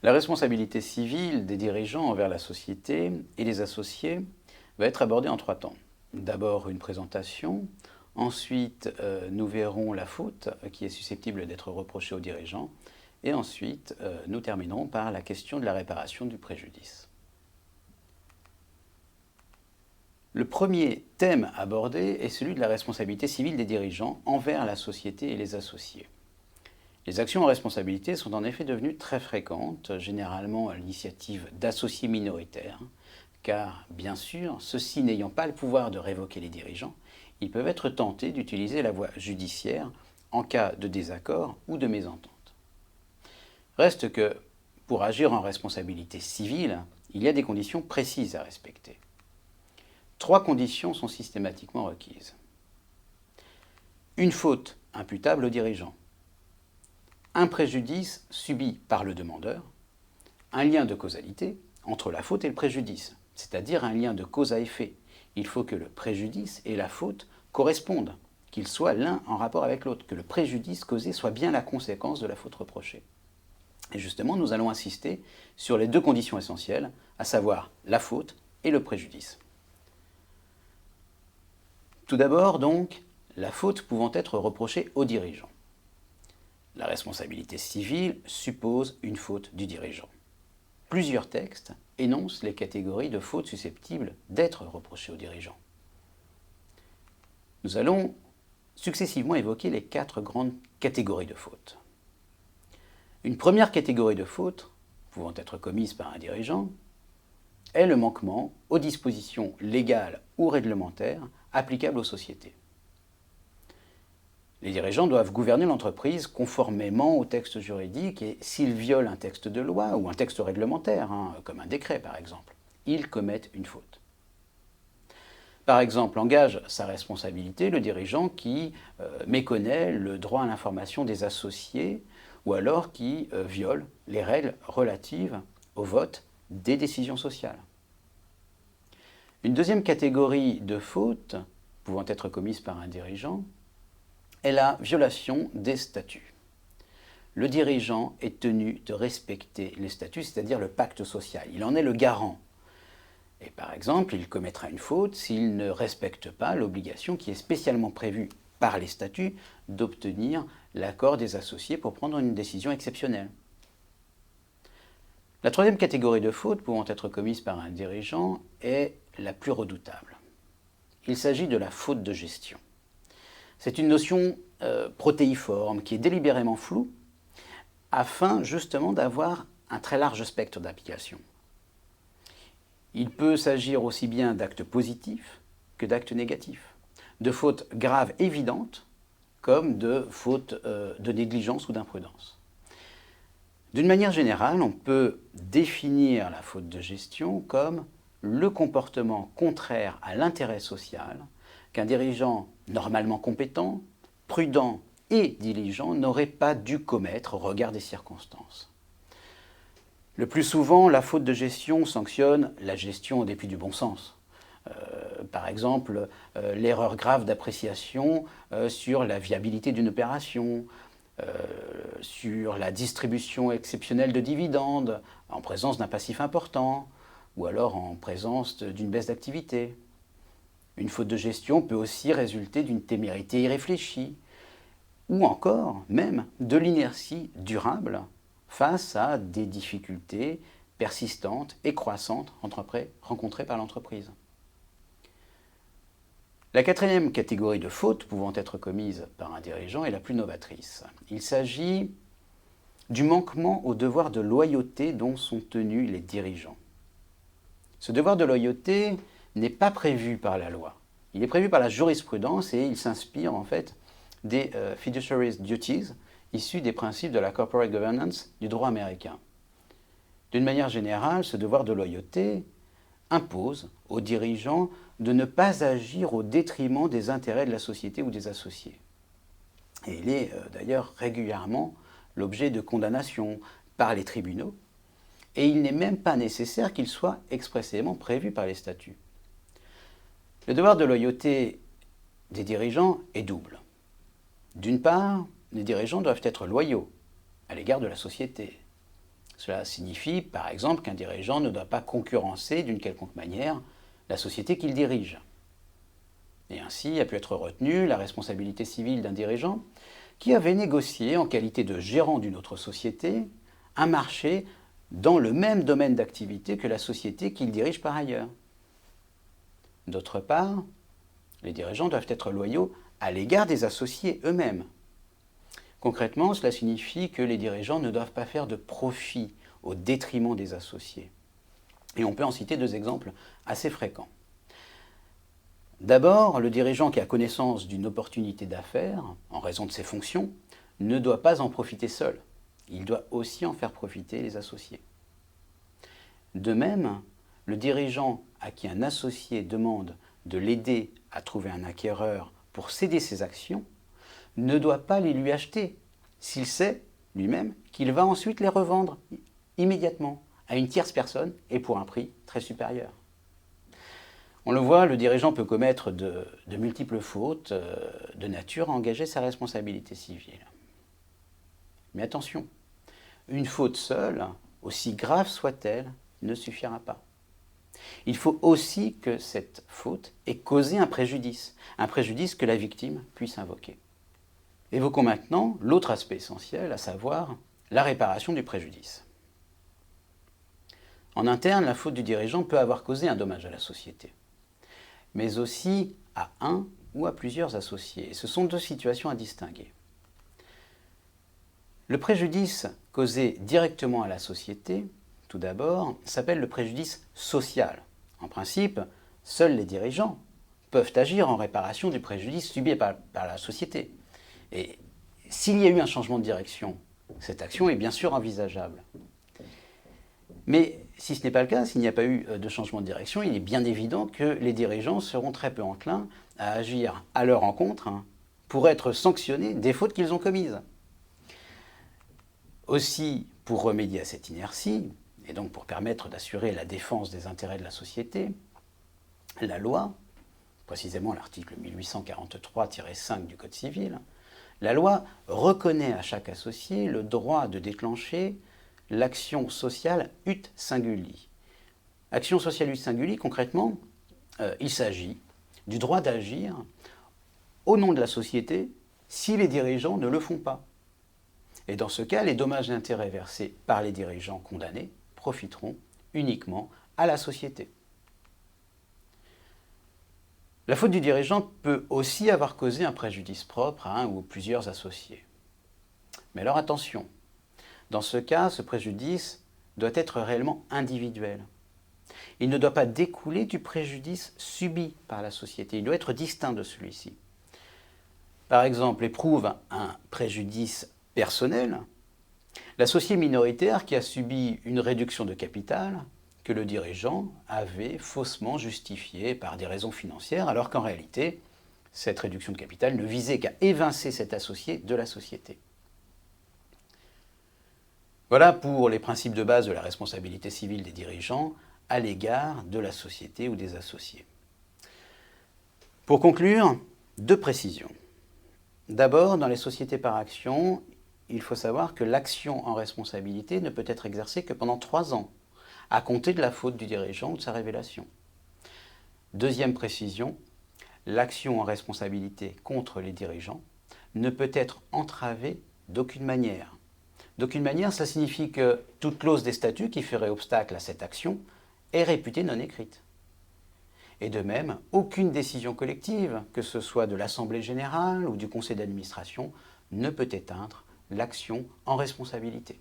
La responsabilité civile des dirigeants envers la société et les associés va être abordée en 3 temps. D'abord une présentation, ensuite nous verrons la faute qui est susceptible d'être reprochée aux dirigeants, et ensuite nous terminerons par la question de la réparation du préjudice. Le premier thème abordé est celui de la responsabilité civile des dirigeants envers la société et les associés. Les actions en responsabilité sont en effet devenues très fréquentes, généralement à l'initiative d'associés minoritaires, car bien sûr, ceux-ci n'ayant pas le pouvoir de révoquer les dirigeants, ils peuvent être tentés d'utiliser la voie judiciaire en cas de désaccord ou de mésentente. Reste que, pour agir en responsabilité civile, il y a des conditions précises à respecter. 3 conditions sont systématiquement requises. Une faute imputable au dirigeant, un préjudice subi par le demandeur, un lien de causalité entre la faute et le préjudice, c'est-à-dire un lien de cause à effet. Il faut que le préjudice et la faute correspondent, qu'ils soient l'un en rapport avec l'autre, que le préjudice causé soit bien la conséquence de la faute reprochée. Et justement, nous allons insister sur les 2 conditions essentielles, à savoir la faute et le préjudice. Tout d'abord, donc, la faute pouvant être reprochée au dirigeant. La responsabilité civile suppose une faute du dirigeant. Plusieurs textes énoncent les catégories de fautes susceptibles d'être reprochées au dirigeant. Nous allons successivement évoquer les 4 grandes catégories de fautes. Une première catégorie de fautes, pouvant être commise par un dirigeant, est le manquement aux dispositions légales ou réglementaires applicables aux sociétés. Les dirigeants doivent gouverner l'entreprise conformément au texte juridique et s'ils violent un texte de loi ou un texte réglementaire, comme un décret par exemple, ils commettent une faute. Par exemple, engage sa responsabilité le dirigeant qui méconnaît le droit à l'information des associés ou alors qui viole les règles relatives au vote des décisions sociales. Une deuxième catégorie de fautes pouvant être commises par un dirigeant est la violation des statuts. Le dirigeant est tenu de respecter les statuts, c'est-à-dire le pacte social. Il en est le garant. Et par exemple, il commettra une faute s'il ne respecte pas l'obligation qui est spécialement prévue par les statuts d'obtenir l'accord des associés pour prendre une décision exceptionnelle. La troisième catégorie de fautes pouvant être commises par un dirigeant est la plus redoutable. Il s'agit de la faute de gestion. C'est une notion protéiforme qui est délibérément floue afin justement d'avoir un très large spectre d'application. Il peut s'agir aussi bien d'actes positifs que d'actes négatifs, de fautes graves évidentes comme de fautes de négligence ou d'imprudence. D'une manière générale, on peut définir la faute de gestion comme le comportement contraire à l'intérêt social qu'un dirigeant normalement compétent, prudent et diligent n'aurait pas dû commettre au regard des circonstances. Le plus souvent, la faute de gestion sanctionne la gestion au dépit du bon sens. Par exemple, l'erreur grave d'appréciation sur la viabilité d'une opération, sur la distribution exceptionnelle de dividendes en présence d'un passif important, ou alors en présence d'une baisse d'activité. Une faute de gestion peut aussi résulter d'une témérité irréfléchie, ou encore même de l'inertie durable face à des difficultés persistantes et croissantes rencontrées par l'entreprise. La quatrième catégorie de fautes pouvant être commises par un dirigeant est la plus novatrice. Il s'agit du manquement au devoir de loyauté dont sont tenus les dirigeants. Ce devoir de loyauté n'est pas prévu par la loi. Il est prévu par la jurisprudence et il s'inspire en fait des fiduciary duties issus des principes de la corporate governance du droit américain. D'une manière générale, ce devoir de loyauté impose aux dirigeants de ne pas agir au détriment des intérêts de la société ou des associés. Et il est d'ailleurs régulièrement l'objet de condamnations par les tribunaux, et il n'est même pas nécessaire qu'il soit expressément prévu par les statuts. Le devoir de loyauté des dirigeants est double. D'une part, les dirigeants doivent être loyaux à l'égard de la société. Cela signifie, par exemple, qu'un dirigeant ne doit pas concurrencer d'une quelconque manière la société qu'il dirige. Et ainsi a pu être retenue la responsabilité civile d'un dirigeant qui avait négocié, en qualité de gérant d'une autre société, un marché dans le même domaine d'activité que la société qu'il dirige par ailleurs. D'autre part, les dirigeants doivent être loyaux à l'égard des associés eux-mêmes. Concrètement, cela signifie que les dirigeants ne doivent pas faire de profit au détriment des associés. Et on peut en citer deux exemples assez fréquents. D'abord, le dirigeant qui a connaissance d'une opportunité d'affaires, en raison de ses fonctions, ne doit pas en profiter seul. Il doit aussi en faire profiter les associés. De même, le dirigeant à qui un associé demande de l'aider à trouver un acquéreur pour céder ses actions ne doit pas les lui acheter s'il sait lui-même qu'il va ensuite les revendre immédiatement à une tierce personne et pour un prix très supérieur. On le voit, le dirigeant peut commettre de multiples fautes de nature à engager sa responsabilité civile. Mais attention, une faute seule, aussi grave soit-elle, ne suffira pas. Il faut aussi que cette faute ait causé un préjudice que la victime puisse invoquer. Évoquons maintenant l'autre aspect essentiel, à savoir la réparation du préjudice. En interne, la faute du dirigeant peut avoir causé un dommage à la société, mais aussi à un ou à plusieurs associés. Ce sont deux situations à distinguer. Le préjudice causé directement à la société, tout d'abord, s'appelle le préjudice social. En principe, seuls les dirigeants peuvent agir en réparation du préjudice subi par la société. Et s'il y a eu un changement de direction, cette action est bien sûr envisageable. Mais si ce n'est pas le cas, s'il n'y a pas eu de changement de direction, il est bien évident que les dirigeants seront très peu enclins à agir à leur encontre pour être sanctionnés des fautes qu'ils ont commises. Aussi, pour remédier à cette inertie, et donc pour permettre d'assurer la défense des intérêts de la société, la loi, précisément l'article 1843-5 du Code civil, la loi reconnaît à chaque associé le droit de déclencher l'action sociale ut singuli. Action sociale ut singuli, concrètement, il s'agit du droit d'agir au nom de la société si les dirigeants ne le font pas. Et dans ce cas, les dommages et intérêts versés par les dirigeants condamnés profiteront uniquement à la société. La faute du dirigeant peut aussi avoir causé un préjudice propre à un ou plusieurs associés. Mais alors attention, dans ce cas, ce préjudice doit être réellement individuel. Il ne doit pas découler du préjudice subi par la société, il doit être distinct de celui-ci. Par exemple, éprouve un préjudice personnel l'associé minoritaire qui a subi une réduction de capital que le dirigeant avait faussement justifiée par des raisons financières, alors qu'en réalité, cette réduction de capital ne visait qu'à évincer cet associé de la société. Voilà pour les principes de base de la responsabilité civile des dirigeants à l'égard de la société ou des associés. Pour conclure, deux précisions. D'abord, dans les sociétés par action, il faut savoir que l'action en responsabilité ne peut être exercée que pendant 3 ans, à compter de la faute du dirigeant ou de sa révélation. Deuxième précision, l'action en responsabilité contre les dirigeants ne peut être entravée d'aucune manière. D'aucune manière, ça signifie que toute clause des statuts qui ferait obstacle à cette action est réputée non écrite. Et de même, aucune décision collective, que ce soit de l'Assemblée générale ou du conseil d'administration, ne peut éteindre l'action en responsabilité.